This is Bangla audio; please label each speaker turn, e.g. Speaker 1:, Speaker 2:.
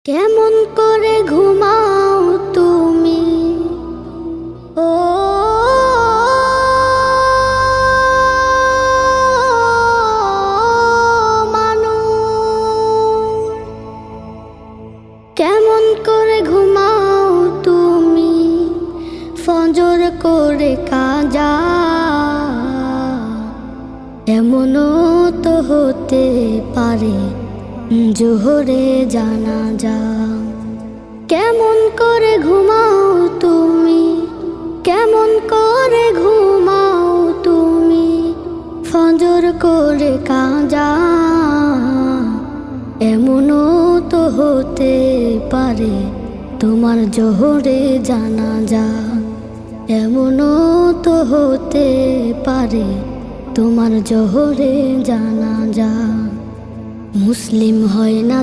Speaker 1: কেমন করে ঘুমাও তুমি ও মানুষ, কেমন করে ঘুমাও তুমি ফজর করে কাজা। এমনও তো হতে পারে জোহরে জানাজা। কেমন করে ঘুমাও তুমি, কেমন করে ঘুমাও তুমি ফজর করে কাজা। এমনও তো হতে পারে তোমার জোহরে জানাজা। এমনও তো হতে পারে তোমার জোহরে জানাজা। মুসলিম হয় না